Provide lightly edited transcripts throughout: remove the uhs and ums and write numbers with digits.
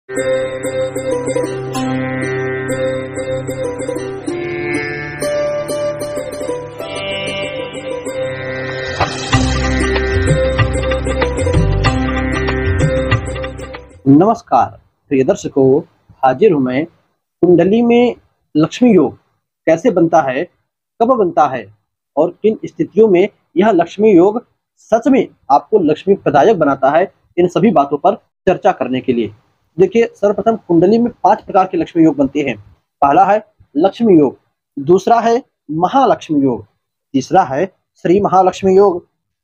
नमस्कार प्रिय दर्शकों, हाजिर हूं मैं। कुंडली में लक्ष्मी योग कैसे बनता है, कब बनता है और किन स्थितियों में यह लक्ष्मी योग सच में आपको लक्ष्मी प्रदायक बनाता है, इन सभी बातों पर चर्चा करने के लिए देखिए, सर्वप्रथम कुंडली में 5 प्रकार के लक्ष्मी योग बनते हैं। पहला है लक्ष्मी योग, दूसरा है महालक्ष्मी योग, तीसरा है श्री महालक्ष्मी योग,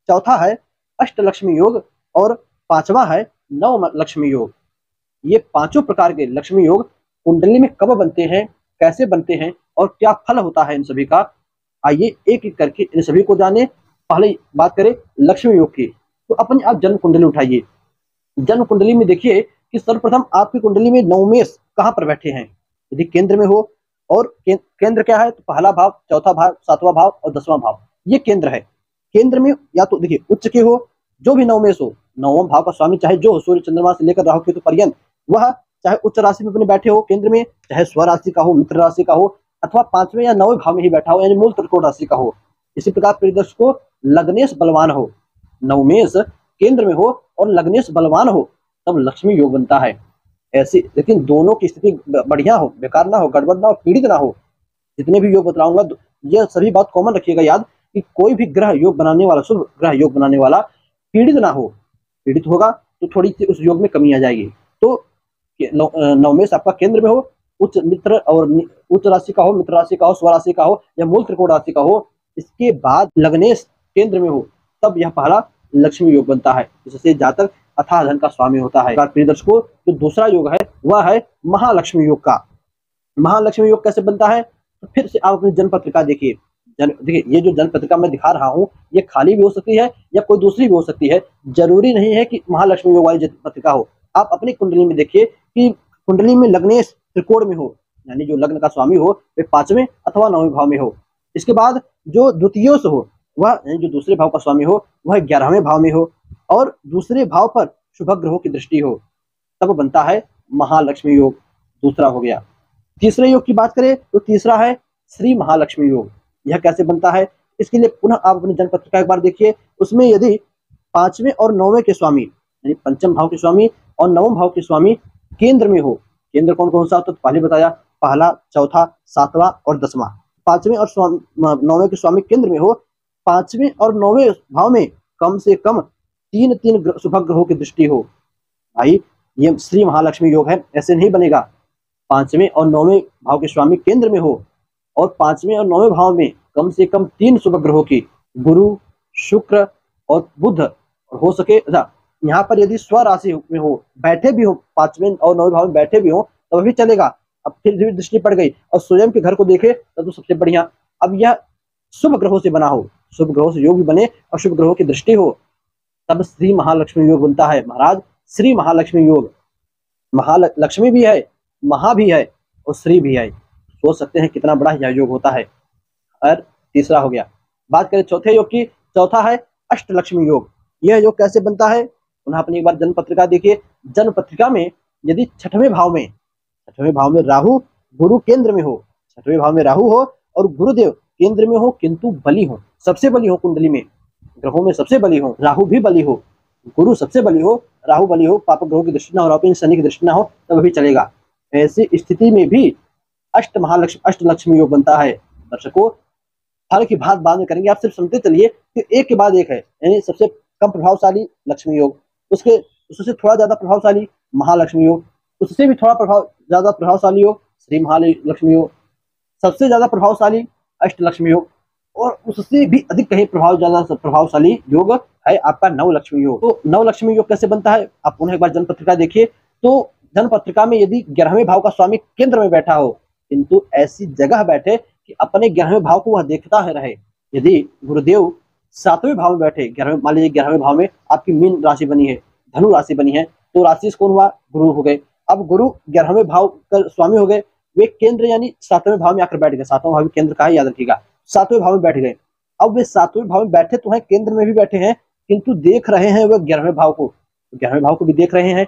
चौथा है अष्टलक्ष्मी योग और पांचवा है नव लक्ष्मी योग। ये पांचों प्रकार के लक्ष्मी योग कुंडली में कब बनते हैं, कैसे बनते हैं और क्या फल होता है इन सभी का, आइए एक एक करके इन सभी को जाने। पहले बात करें लक्ष्मी योग की, तो अपनी आप जन्म कुंडली उठाइए। जन्म कुंडली में देखिए कि सर्वप्रथम आपकी कुंडली में नवमेश कहाँ पर बैठे हैं। यदि केंद्र में हो, और केंद्र क्या है, तो पहला भाव, चौथा भाव, सातवां भाव और 10वां भाव, ये केंद्र है। केंद्र में या तो देखिए उच्च के हो, जो भी नवमेश हो, नवम भाव का स्वामी चाहे जो हो, सूर्य चंद्रमा से लेकर राहु केतु पर्यंत, वह चाहे उच्च राशि में अपने बैठे हो केंद्र में, चाहे स्व राशि का हो, मित्र राशि का हो, अथवा 5वें या 9वें भाव में ही बैठा हो, यानी मूल त्रिकोण राशि का हो। इसी प्रकार प्रियदर्शक को लग्नेश बलवान हो, नवमेश केंद्र में हो और लग्नेश बलवान हो, तब लक्ष्मी योग बनता है। ऐसे लेकिन दोनों की स्थिति बढ़िया हो, बेकार ना हो, गड़बड़ ना हो, पीड़ित ना हो। जितने भी योग बतलाऊंगा यह सभी बात कॉमन रखिएगा याद, कि कोई भी ग्रह योग बनाने वाला, शुभ ग्रह योग बनाने वाला पीड़ित ना हो। पीड़ित होगा तो थोड़ी सी उस योग में कमी आ जाएगी। तो नवमेश आपका केंद्र में हो, उच्च मित्र और उच्च राशि का हो, मित्र राशि का हो, स्व राशि का हो या मूल त्रिकोण राशि का हो, इसके बाद लग्नेश केंद्र में हो, तब यह पहला लक्ष्मी योग बनता है, जिससे जातक अथाह धन का स्वामी होता है। प्रिय दर्शकों, जो दूसरा योग है वह है महालक्ष्मी योग का। महालक्ष्मी योग कैसे बनता है, तो फिर से आप अपनी जन्म पत्रिका देखिए। देखिए ये जो जन्म पत्रिका मैं दिखा रहा हूँ, ये खाली भी हो सकती है या कोई दूसरी भी हो सकती है, जरूरी नहीं है कि महालक्ष्मी योग वाली जन्म पत्रिका हो। आप अपनी कुंडली में देखिए कि कुंडली में लग्नेश त्रिकोण में हो, यानी जो लग्न का स्वामी हो वे 5वें अथवा 9वें भाव में हो। इसके बाद जो द्वितीयोश हो, वह जो दूसरे भाव का स्वामी हो वह 11वें भाव में हो, और दूसरे भाव पर शुभ ग्रहों की दृष्टि हो, तब बनता है महालक्ष्मी योग। दूसरा हो गया। तीसरे योग की बात करें तो तीसरा है श्री महालक्ष्मी योग। यह कैसे बनता है, इसके लिए पुनः आप अपनी जन्म पत्रिका एक बार देखिए। उसमें यदि 5वें और 9वें के स्वामी, यानी पंचम भाव के स्वामी और 9वें भाव के स्वामी केंद्र में हो, केंद्र कौन कौन सा होता है तो पहले बताया, पहला, चौथा, 7वां और 10वां। 5वें और 9वें के स्वामी केंद्र में हो, 5वें और 9वें भाव में कम से कम 3 शुभ ग्रहों की दृष्टि हो, भाई ये श्री महालक्ष्मी योग है। ऐसे नहीं बनेगा। 5वें और 9वें भाव के स्वामी केंद्र में हो और 5वें और 9वें भाव में कम से कम 3 शुभ ग्रहों की, गुरु, शुक्र और बुध, और हो सके यहाँ पर यदि स्व राशि में हो, बैठे भी हो, 5वें और 9वें भाव में बैठे भी हो तब भी चलेगा। अब फिर भी दृष्टि पड़ गई और स्वयं के घर को देखे तब तो सबसे बढ़िया। अब यह शुभ ग्रहों से बना हो, शुभ ग्रहों से योग भी बने और शुभ ग्रहों की दृष्टि हो, तब श्री महालक्ष्मी योग बनता है। महाराज श्री महालक्ष्मी योग, महालक्ष्मी भी है, महा भी है और श्री भी है। सोच सकते हैं कितना बड़ा यह योग होता है। और तीसरा हो गया। बात करें चौथे योग की, चौथा है अष्टलक्ष्मी योग। यह योग कैसे बनता है, पुनः अपनी एक बार जन्म पत्रिका देखिए। जन्म पत्रिका में यदि 6वें भाव में राहु गुरु केंद्र में हो, 6वें भाव में राहु हो और गुरुदेव केंद्र में हो, किंतु बली हो, सबसे बली हो, कुंडली में ग्रहों में सबसे बली हो, राहु भी बली हो, गुरु सबसे बली हो, राहु बली हो, पाप ग्रहों की दृष्टि ना हो, शनि की दृष्टि ना हो, तब भी चलेगा। ऐसी स्थिति में भी अष्टलक्ष्मी योग बनता है। दर्शकों, फल की बात बाद में करेंगे, आप सिर्फ सुनते चलिए कि एक के बाद एक है। यानी सबसे कम प्रभावशाली लक्ष्मी योग, उससे थोड़ा ज्यादा प्रभावशाली महालक्ष्मी योग, उससे भी थोड़ा ज्यादा प्रभावशाली योग श्री महालक्ष्मी योग, सबसे ज्यादा प्रभावशाली अष्टलक्ष्मी योग, और उससे भी अधिक कहीं ज्यादा प्रभावशाली योग है आपका नवलक्ष्मी योग। तो नवलक्ष्मी योग कैसे बनता है, आप पुनः एक बार जन्म पत्रिका देखिए। तो जन्म पत्रिका में यदि 11वें भाव का स्वामी केंद्र में बैठा हो, किंतु ऐसी जगह बैठे कि अपने 11वें भाव को वह देखता है रहे। यदि गुरुदेव 7वें भाव में बैठे, 11वें, मान लीजिए 11वें भाव में आपकी मीन राशि बनी है, धनु राशि बनी है, तो राशि कौन हुआ, गुरु हो गए। अब गुरु 11वें भाव का स्वामी हो गए, वे केंद्र यानी 7वें भाव में आकर बैठ गए। 7वां भाव केंद्र का है, याद रखिएगा, 7वें भाव में बैठ गए। अब वे 7वें भाव में बैठे तो हैं, केंद्र में भी बैठे हैं, किंतु देख रहे हैं वह 11वें भाव को, 11वें भाव को भी देख रहे हैं।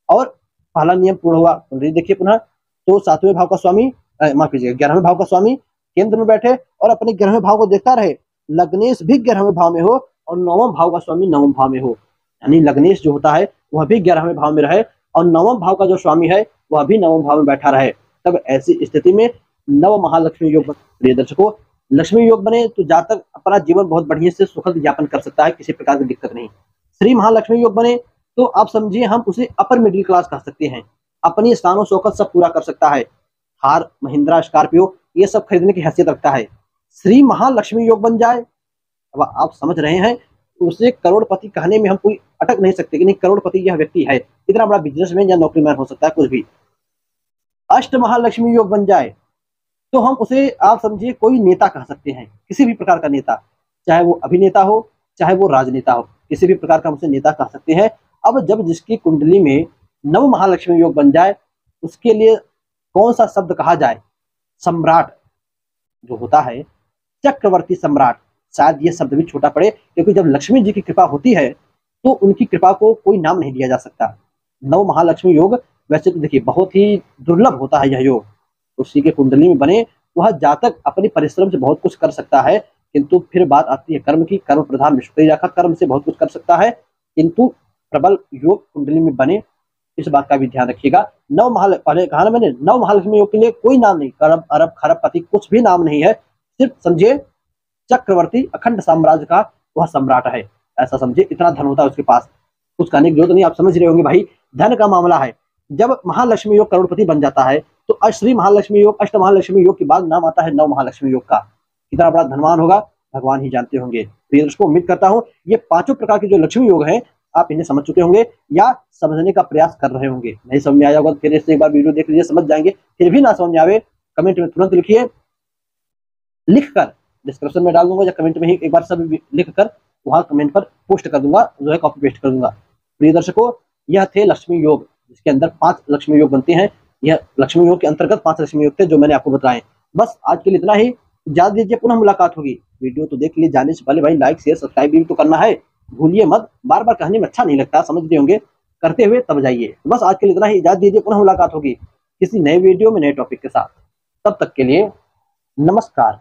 और पहला नियम पूर्ण हुआ। कुंडली देखिए पुनः, तो 7वें भाव का स्वामी, माफ कीजिएगा 11वें भाव का स्वामी केंद्र में बैठे और अपने 11वें भाव को देखता रहे। लग्नेश भी 11वें भाव में हो और 9वें भाव का स्वामी 9वें भाव में हो, यानी लग्नेश जो होता है वह भी 11वें भाव में रहे और 9वें भाव का जो स्वामी है वह भी 9वें भाव में बैठा रहे। तब ऐसी स्थिति में नव महालक्ष्मी योग बने। प्रिय दर्शकों, लक्ष्मी योग बने तो जातक अपना जीवन बहुत बढ़िया से सुखद यापन कर सकता है, किसी प्रकार की दिक्कत नहीं। श्री महालक्ष्मी योग बने तो आप समझिए हम उसे अपर मिडिल क्लास कह सकते हैं, अपनी स्थानों शौकत सब पूरा कर सकता है। थार, महिंद्रा, स्कॉर्पियो ये सब खरीदने की हैसियत रखता है। श्री महालक्ष्मी योग बन जाए, अब आप समझ रहे हैं, उसे करोड़पति कहने में हम कोई अटक नहीं सकते कि नहीं करोड़पति यह व्यक्ति है, इतना बड़ा बिजनेसमैन या नौकरीमैन हो सकता है, कुछ भी। अष्ट महालक्ष्मी योग बन जाए तो हम उसे आप समझिए कोई नेता कह सकते हैं, किसी भी प्रकार का नेता, चाहे वो अभिनेता हो चाहे वो राजनेता हो, किसी भी प्रकार का हम उसे नेता कह सकते हैं। अब जब जिसकी कुंडली में नव महालक्ष्मी योग बन जाए उसके लिए कौन सा शब्द कहा जाए? सम्राट जो होता है, चक्रवर्ती सम्राट, शायद ये शब्द भी छोटा पड़े, क्योंकि जब लक्ष्मी जी की कृपा होती है तो उनकी कृपा को कोई नाम नहीं दिया जा सकता। नव महालक्ष्मी योग वैसे तो देखिए बहुत ही दुर्लभ होता है यह योग, उसी के कुंडली में बने वह जातक अपने परिश्रम से बहुत कुछ कर सकता है, किंतु फिर बात आती है कर्म की। कर्म प्रधान विश्व का कर्म से बहुत कुछ कर सकता है, किंतु प्रबल योग कुंडली में बने, इस बात का भी ध्यान रखिएगा। नव महाल पहले कहा ना मैंने, नव महालक्ष्मी योग के लिए कोई नाम नहीं, करब अरब खरबपति कुछ भी नाम नहीं है, सिर्फ समझिए चक्रवर्ती अखंड साम्राज्य का वह सम्राट है, ऐसा समझिए। इतना धन होता है उसके पास, कुछ कहने की जरूरत नहीं, आप समझ रहे होंगे भाई, धन का मामला है। जब महालक्ष्मी योग करोड़पति बन जाता है तो अश्री महालक्ष्मी योग, अष्ट महालक्ष्मी योग के बाद नाम आता है नव महालक्ष्मी योग का। कितना बड़ा धनवान होगा भगवान ही जानते होंगे। प्रिय दर्शकों, उम्मीद करता हूं ये पांचों प्रकार के जो लक्ष्मी योग हैं आप इन्हें समझ चुके होंगे या समझने का प्रयास कर रहे होंगे। नहीं समझ में आया होगा फिर से एक बार वीडियो देख लीजिए, समझ जाएंगे। फिर भी ना समझ में आवे कमेंट में तुरंत लिखिए, लिखकर डिस्क्रिप्शन में डाल दूंगा या कमेंट में ही एक बार सब लिखकर वहां कमेंट पर पोस्ट कर दूंगा, जो है कॉपी पेस्ट कर दूंगा। प्रिय दर्शकों, यह थे लक्ष्मी योग, जिसके अंदर 5 लक्ष्मी योग बनते हैं। यह लक्ष्मी योग के अंतर्गत 5 लक्ष्मी योग थे जो मैंने आपको बताए। बस आज के लिए इतना ही, इजाजत दीजिए, पुनः मुलाकात होगी। वीडियो तो देख लीजिए, जाने से पहले भाई लाइक शेयर सब्सक्राइब भी तो करना है, भूलिए मत। बार बार कहने में अच्छा नहीं लगता, समझ रहे होंगे, करते हुए तब जाइए। बस आज के लिए इतना ही, इजाजत दीजिए, पुनः मुलाकात होगी किसी नए वीडियो में नए टॉपिक के साथ। तब तक के लिए नमस्कार।